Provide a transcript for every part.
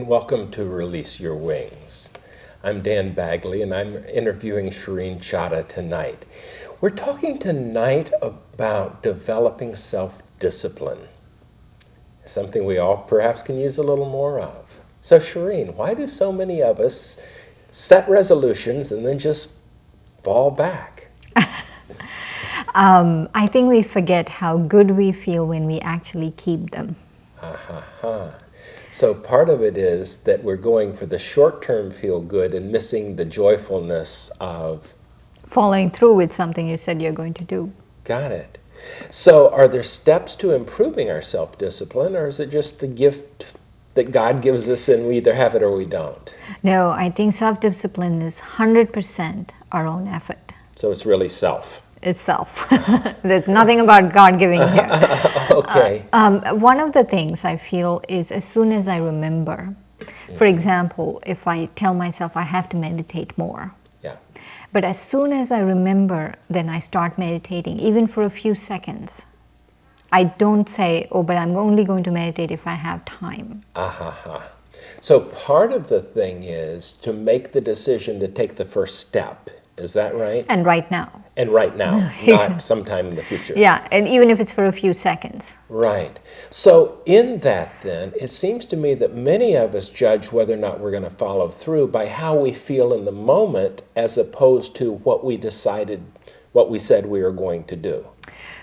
welcome to Release Your Wings. I'm Dan Bagley, and I'm interviewing Shireen Chada tonight. We're talking tonight about developing self-discipline, something we all perhaps can use a little more of. So Shireen, why do so many of us set resolutions and then just fall back? I think we forget how good we feel when we actually keep them. So part of it is that we're going for the short-term feel-good and missing the joyfulness of Following through with something you said you're going to do. got it. So are there steps to improving our self-discipline, or is it just a gift that God gives us and we either have it or we don't? No, I think self-discipline is 100% our own effort. So it's really self. Itself. There's nothing about God giving here. Okay. One of the things I feel is as soon as I remember, for example, if I tell myself I have to meditate more, Yeah. but as soon as I remember, then I start meditating, even for a few seconds. I don't say, oh, but I'm only going to meditate if I have time. So part of the thing is to make the decision to take the first step. Is that right? And right now. And right now, not sometime in the future. Yeah, and even if it's for a few seconds. Right. So in that then, it seems to me that many of us judge whether or not we're going to follow through by how we feel in the moment as opposed to what we decided, what we said we were going to do.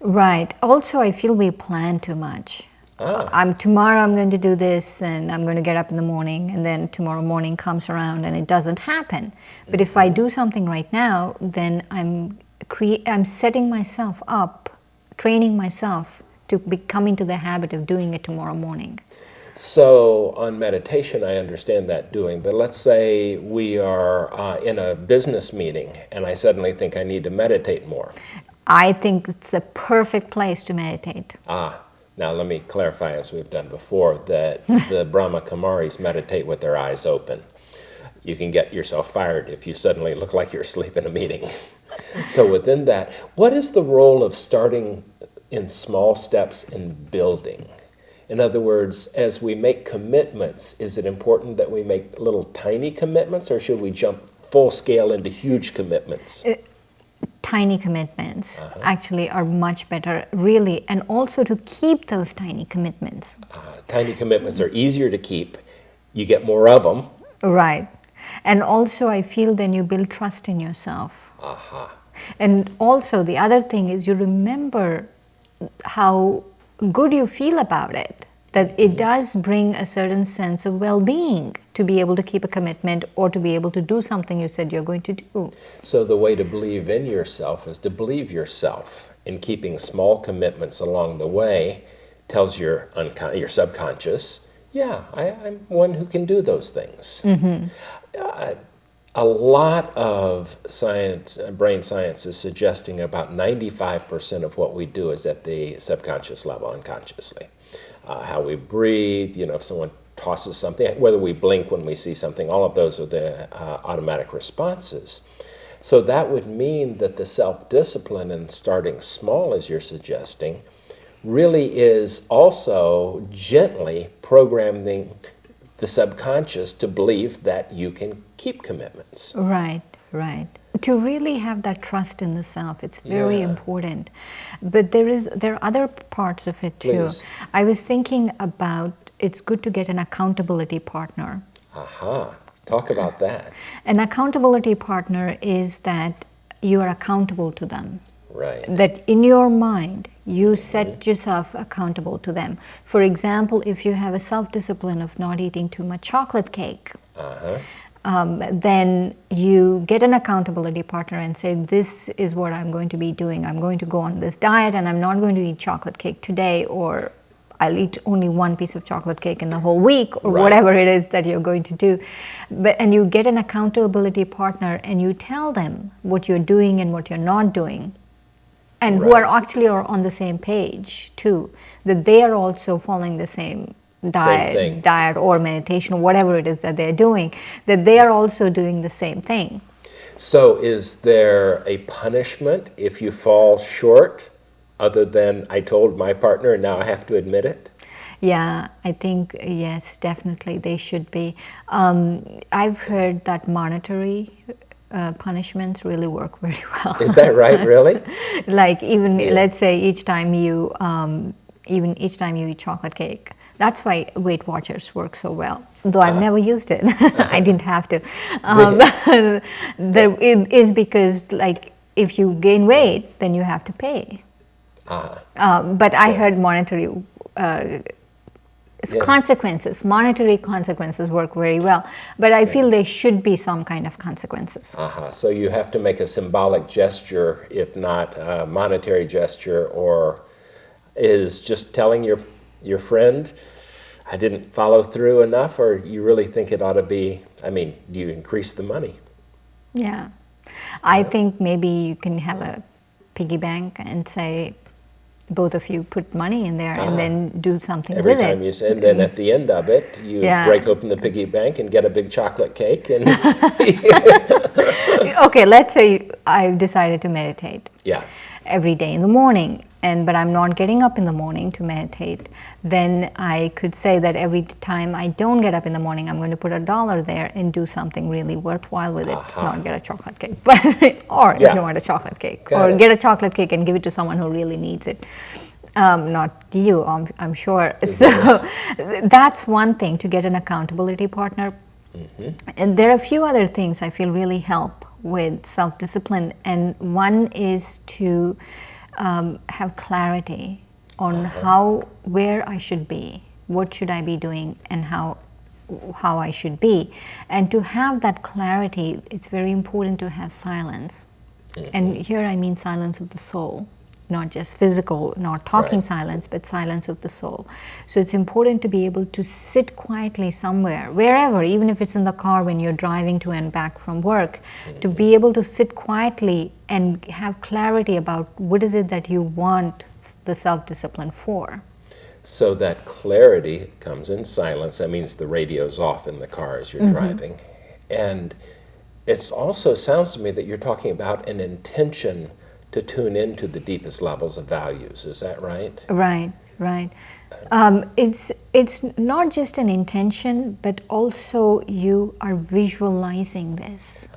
Right. Also, I feel we plan too much. Tomorrow I'm going to do this, and I'm going to get up in the morning, and then tomorrow morning comes around and it doesn't happen. But if I do something right now, then I'm setting myself up, training myself to come into the habit of doing it tomorrow morning. So on meditation, I understand that doing, but let's say we are in a business meeting and I suddenly think I need to meditate more. I think it's a perfect place to meditate. Now let me clarify, as we've done before, that the Brahma Kumaris meditate with their eyes open. You can get yourself fired if you suddenly look like you're asleep in a meeting. So within that, what is the role of starting in small steps in building? In other words, as we make commitments, is it important that we make little tiny commitments, or should we jump full scale into huge commitments? Tiny commitments actually are much better, really, and also to keep those tiny commitments. Tiny commitments are easier to keep. You get more of them. Right. And also I feel then you build trust in yourself. And also the other thing is you remember how good you feel about it, that it does bring a certain sense of well-being to be able to keep a commitment or to be able to do something you said you're going to do. So the way to believe in yourself is to believe yourself, and keeping small commitments along the way tells your subconscious, yeah, I'm one who can do those things. A lot of science, brain science is suggesting about 95% of what we do is at the subconscious level, unconsciously. How we breathe, if someone tosses something, whether we blink when we see something, all of those are the automatic responses. So that would mean that the self-discipline and starting small, as you're suggesting, really is also gently programming the subconscious to believe that you can keep commitments. Right. To really have that trust in the self, it's very important. But there are other parts of it too. Please. I was thinking about it's good to get an accountability partner. Talk about that. An accountability partner is that you are accountable to them. Right. That in your mind, you set yourself accountable to them. For example, if you have a self-discipline of not eating too much chocolate cake, then you get an accountability partner and say, this is what I'm going to be doing. I'm going to go on this diet and I'm not going to eat chocolate cake today, or I'll eat only one piece of chocolate cake in the whole week, or whatever it is that you're going to do. And you get an accountability partner and you tell them what you're doing and what you're not doing. And who are actually on the same page too, that they are also following the same diet or meditation or whatever it is that they're doing, that they are also doing the same thing. So is there a punishment if you fall short, other than I told my partner and now I have to admit it? Yeah, I think yes, definitely they should be. I've heard that monetary punishments really work very well. Is that right, really? Like even Yeah. let's say even each time you eat chocolate cake. That's why Weight Watchers work so well. Though I've never used it, I didn't have to. It is because like if you gain weight, then you have to pay. But I heard monetary Yeah. consequences, monetary consequences work very well. But I feel there should be some kind of consequences. So you have to make a symbolic gesture, if not a monetary gesture, or is just telling your friend, I didn't follow through enough, or you really think it ought to be, I mean, do you increase the money? Yeah. I think maybe you can have a piggy bank and say, both of you put money in there and then do something Every with time it. you say, and then at the end of it, you break open the piggy bank and get a big chocolate cake. And Okay, let's say I've decided to meditate yeah, every day in the morning, but I'm not getting up in the morning to meditate. Then I could say that every time I don't get up in the morning, I'm going to put $1 there and do something really worthwhile with it. Not get a chocolate cake, but or if you want a chocolate cake, Got or it. get a chocolate cake and give it to someone who really needs it. Not you, I'm sure. So that's one thing, to get an accountability partner. And there are a few other things I feel really help with self-discipline, and one is to have clarity on where I should be, what should I be doing, and how I should be. And to have that clarity, it's very important to have silence. And here I mean silence of the soul, not just physical, not talking silence, but silence of the soul. So it's important to be able to sit quietly somewhere, wherever, even if it's in the car when you're driving to and back from work, to be able to sit quietly and have clarity about what is it that you want the self-discipline for. so that clarity comes in silence. That means the radio's off in the car as you're driving. And it also sounds to me that you're talking about an intention to tune into the deepest levels of values. Is that right? Right, right. It's not just an intention, but also you are visualizing this.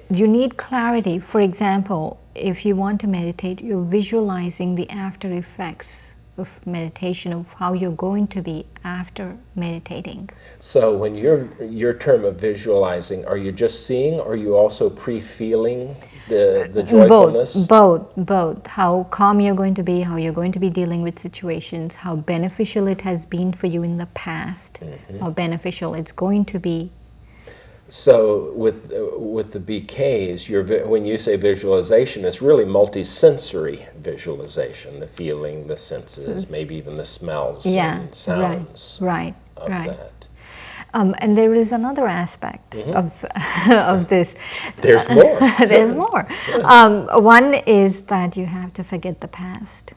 You need clarity. For example, if you want to meditate, you're visualizing the after effects of meditation, of how you're going to be after meditating. So when your term of visualizing, are you just seeing, or are you also pre-feeling the joyfulness? Both. How calm you're going to be, how you're going to be dealing with situations, how beneficial it has been for you in the past, how beneficial it's going to be. So with the BKs, when you say visualization, it's really multi-sensory visualization, the feeling, the senses, maybe even the smells and sounds right. that. And there is another aspect of this. There's more. There's more. One is that you have to forget the past.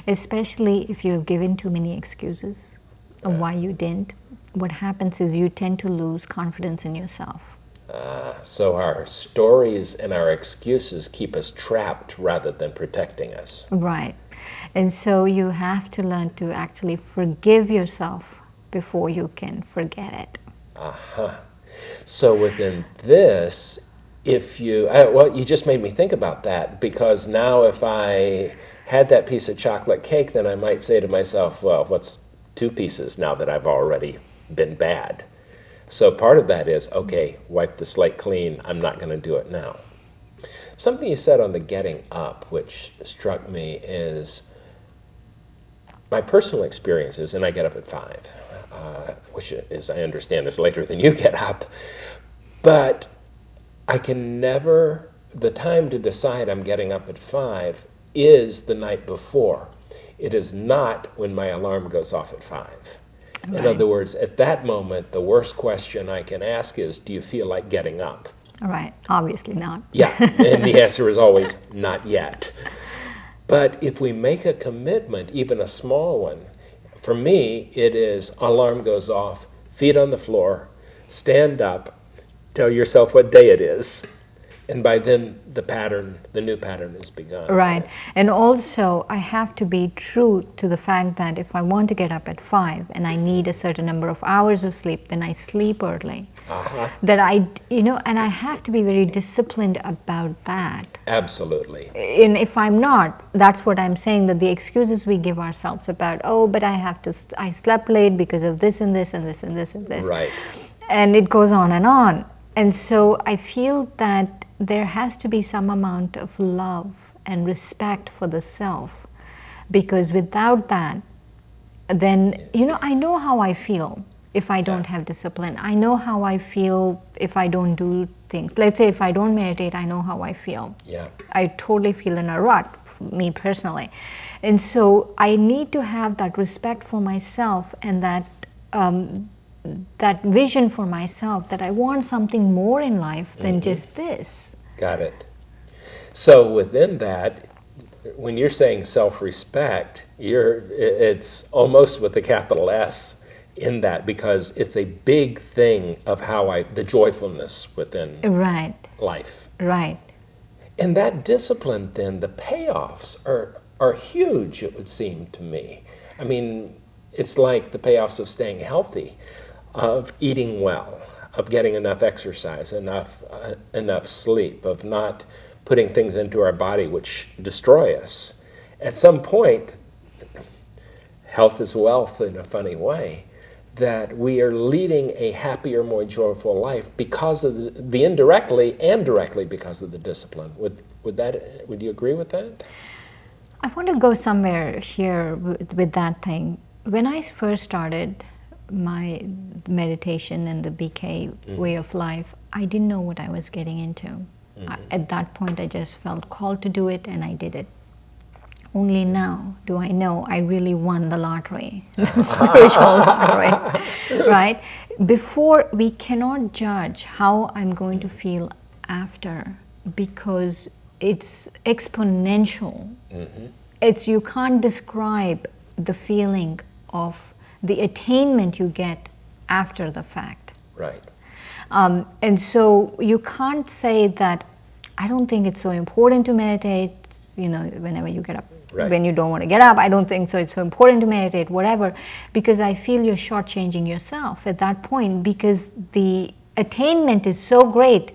Especially if you have given too many excuses of why you didn't. What happens is you tend to lose confidence in yourself. So our stories and our excuses keep us trapped rather than protecting us. Right. And so you have to learn to actually forgive yourself before you can forget it. So within this, if you, well, you just made me think about that, because now if I had that piece of chocolate cake, then I might say to myself, well, what's 2 pieces now that I've already been bad? So part of that is, okay, wipe the slate clean, I'm not going to do it now. Something you said on the getting up, which struck me, is my personal experiences, and I get up at 5, which is, I understand, is later than you get up, but I can never, the time to decide I'm getting up at 5 is the night before. It is not when my alarm goes off at 5. In other words, at that moment, the worst question I can ask is, do you feel like getting up? Right, obviously not. Yeah, and the answer is always, not yet. But if we make a commitment, even a small one, for me, it is alarm goes off, feet on the floor, stand up, tell yourself what day it is, And by then, the new pattern has begun. Right. And also, I have to be true to the fact that if I want to get up at 5 and I need a certain number of hours of sleep, then I sleep early. That and I have to be very disciplined about that. Absolutely. And if I'm not, that's what I'm saying, that the excuses we give ourselves about, oh, but I slept late because of this and this and this and this and this. Right. And it goes on and on. And so I feel that there has to be some amount of love and respect for the self, because without that, then, I know how I feel if I don't have discipline. I know how I feel if I don't do things. Let's say if I don't meditate, I know how I feel. Yeah. I totally feel in a rut, me personally. And so I need to have that respect for myself and that vision for myself, that I want something more in life than just this. Got it. So within that, when you're saying self-respect, it's almost with a capital S in that, because it's a big thing of the joyfulness within life. Right. And that discipline, then, the payoffs are huge, it would seem to me. I mean, it's like the payoffs of staying healthy, of eating well, of getting enough exercise, enough sleep, of not putting things into our body which destroy us. At some point, health is wealth in a funny way, that we are leading a happier, more joyful life because of the indirectly and directly because of the discipline. Would you agree with that? I want to go somewhere here with that thing. When I first started my meditation and the BK way of life, I didn't know what I was getting into. At that point, I just felt called to do it, and I did it. Only now do I know I really won the lottery, the spiritual lottery, right? Before, we cannot judge how I'm going to feel after, because it's exponential. You can't describe the feeling of the attainment you get after the fact. Right. And so you can't say that I don't think it's so important to meditate, whenever you get up. Right. When you don't want to get up, I don't think so it's so important to meditate, whatever, because I feel you're shortchanging yourself at that point, because the attainment is so great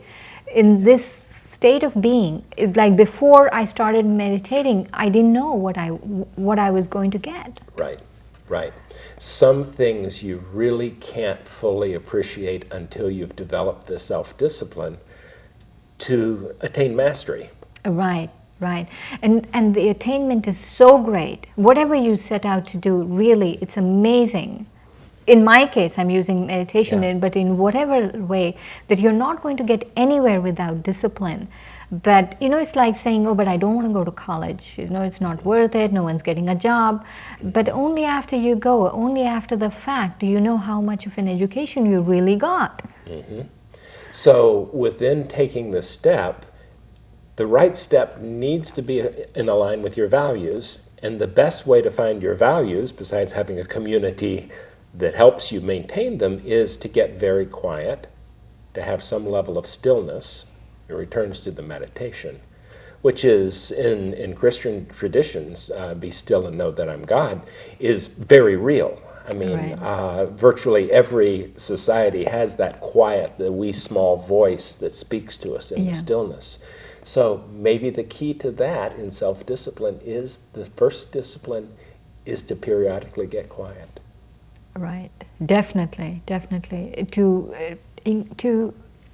in this state of being. Like before I started meditating, I didn't know what I was going to get. Right. Some things you really can't fully appreciate until you've developed the self-discipline to attain mastery. Right. And the attainment is so great. Whatever you set out to do, really, it's amazing. In my case, I'm using meditation, but in whatever way, that you're not going to get anywhere without discipline. But, it's like saying, oh, but I don't want to go to college. It's not worth it. No one's getting a job. But only after you go, only after the fact, do you know how much of an education you really got. So within taking the step, the right step needs to be in line with your values. And the best way to find your values, besides having a community that helps you maintain them, is to get very quiet, to have some level of stillness. It returns to the meditation, which is in Christian traditions, be still and know that I'm God, is very real. I mean, virtually every society has that quiet, the wee small voice that speaks to us in the stillness. So maybe the key to that in self-discipline is, the first discipline is to periodically get quiet. Right, definitely. To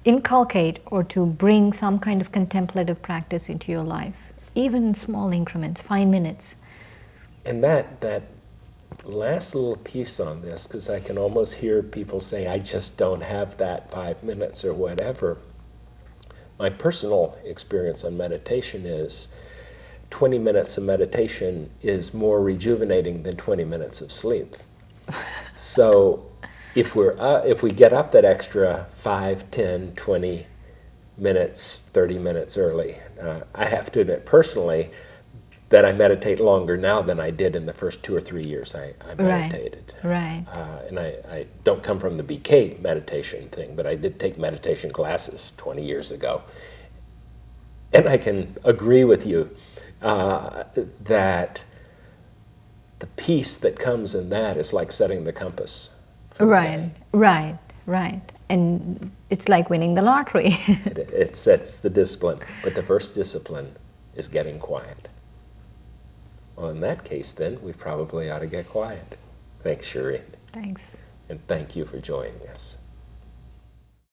inculcate or to bring some kind of contemplative practice into your life, even in small increments, 5 minutes. And that last little piece on this, because I can almost hear people say, I just don't have that 5 minutes or whatever. My personal experience on meditation is 20 minutes of meditation is more rejuvenating than 20 minutes of sleep. So if we get up that extra 5, 10, 20 minutes, 30 minutes early, I have to admit personally that I meditate longer now than I did in the first 2 or 3 years I meditated. Right. And I don't come from the BK meditation thing, but I did take meditation classes 20 years ago. And I can agree with you that the peace that comes in that is like setting the compass for the day. Right. And it's like winning the lottery. It sets the discipline. But the first discipline is getting quiet. Well, in that case, then, we probably ought to get quiet. Thanks, Shireen. Thanks. And thank you for joining us.